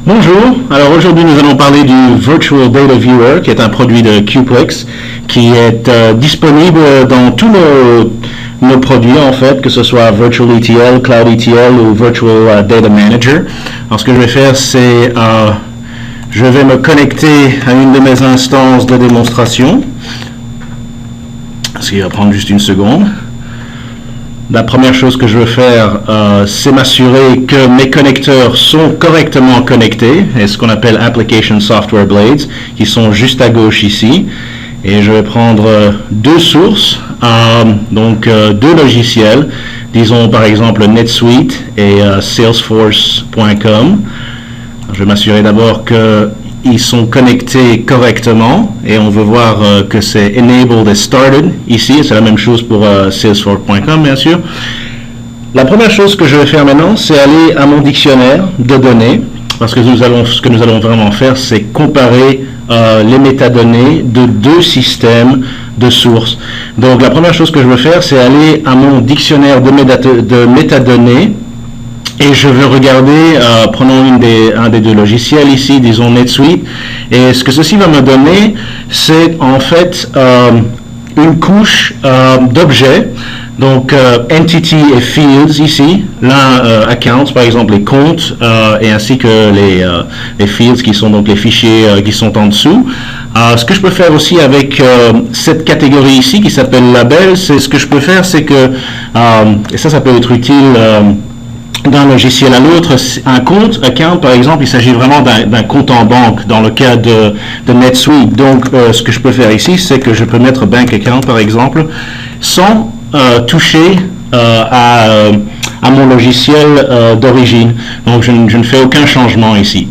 Bonjour, alors aujourd'hui nous allons parler du Virtual Data Viewer qui est un produit de Qplex qui est disponible dans tous nos produits en fait, que ce soit Virtual ETL, Cloud ETL ou Virtual Data Manager. Alors ce que je vais faire c'est je vais me connecter à une de mes instances de démonstration, ce qui va prendre juste une seconde. La première chose que je veux faire, c'est m'assurer que mes connecteurs sont correctement connectés, et ce qu'on appelle Application Software Blades, qui sont juste à gauche ici. Et je vais prendre deux sources, donc deux logiciels, disons par exemple NetSuite et Salesforce.com. Je vais m'assurer d'abord qu'ils sont connectés correctement, et on veut voir que c'est Enabled et Started ici, c'est la même chose pour Salesforce.com bien sûr. La première chose que je vais faire maintenant, c'est aller à mon dictionnaire de données, parce que ce que nous allons vraiment faire, c'est comparer les métadonnées de deux systèmes de sources. Donc la première chose que je veux faire, c'est aller à mon dictionnaire de métadonnées, et je veux regarder, prenons un des deux logiciels ici, disons NetSuite, et ce que ceci va me donner, c'est en fait une couche d'objets, donc Entity et Fields ici, l'un Accounts par exemple les comptes, et ainsi que les Fields qui sont donc les fichiers qui sont en dessous. Ce que je peux faire aussi avec cette catégorie ici qui s'appelle Label, c'est ce que je peux faire, c'est que, et ça peut être utile d'un logiciel à l'autre, un compte, account par exemple, il s'agit vraiment d'un compte en banque dans le cas de NetSuite. Donc ce que je peux faire ici, c'est que je peux mettre bank account par exemple, sans toucher à mon logiciel d'origine. Donc je ne fais aucun changement ici.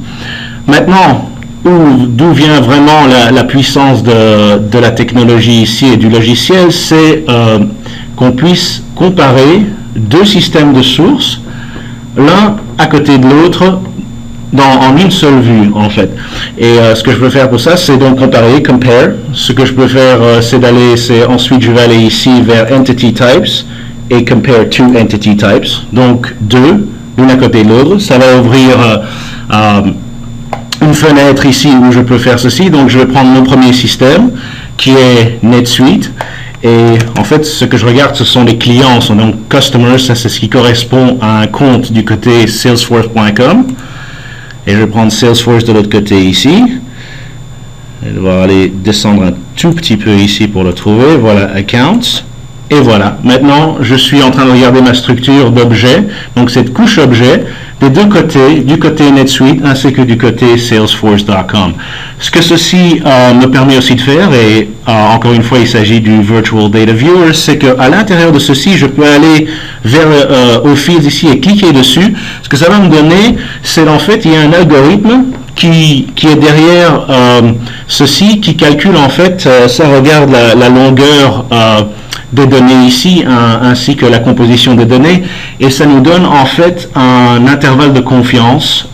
Maintenant, d'où vient vraiment la puissance de la technologie ici et du logiciel, c'est qu'on puisse comparer deux systèmes de sources, l'un à côté de l'autre en une seule vue en fait. Et ce que je peux faire pour ça, c'est donc comparer, compare. Ce que je peux faire, ensuite je vais aller ici vers Entity Types et compare two Entity Types. Donc deux, l'une à côté de l'autre. Ça va ouvrir une fenêtre ici où je peux faire ceci. Donc je vais prendre mon premier système qui est NetSuite. Et en fait, ce que je regarde, ce sont les clients, donc customers, ça c'est ce qui correspond à un compte du côté Salesforce.com. Et je vais prendre Salesforce de l'autre côté ici. Je vais devoir aller descendre un tout petit peu ici pour le trouver. Voilà, Accounts. Et voilà, maintenant je suis en train de regarder ma structure d'objets, donc cette couche objet, des deux côtés, du côté NetSuite ainsi que du côté Salesforce.com. Ce que ceci me permet aussi de faire, et encore une fois il s'agit du Virtual Data Viewer, c'est qu'à l'intérieur de ceci, je peux aller vers au field ici et cliquer dessus. Ce que ça va me donner, c'est en fait, il y a un algorithme qui est derrière ceci, qui calcule en fait, ça regarde la longueur des données ici, ainsi que la composition des données, et ça nous donne en fait un intervalle de confiance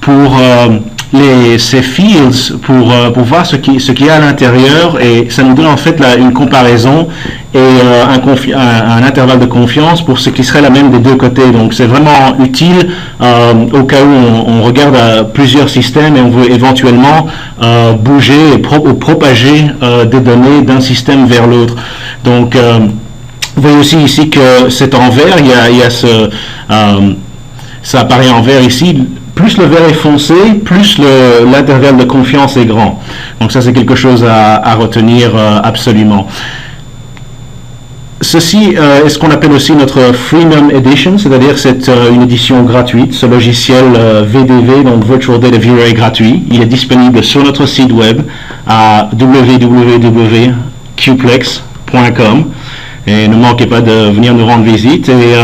pour ces fields, pour voir ce qu'il y a à l'intérieur, et ça nous donne en fait une comparaison et un intervalle de confiance pour ce qui serait la même des deux côtés. Donc c'est vraiment utile au cas où on regarde plusieurs systèmes et on veut éventuellement bouger ou propager des données d'un système vers l'autre. Donc vous voyez aussi ici que c'est en vert, il y a ça apparaît en vert ici. Plus le vert est foncé, plus l'intervalle de confiance est grand. Donc ça c'est quelque chose à retenir absolument. Ceci est ce qu'on appelle aussi notre Freemium Edition, c'est-à-dire c'est une édition gratuite. Ce logiciel VDV, donc Virtual Data Viewer, est gratuit. Il est disponible sur notre site web à www.qplex.com. Et ne manquez pas de venir nous rendre visite et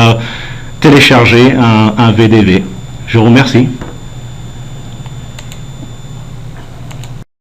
télécharger un VDV. Je vous remercie.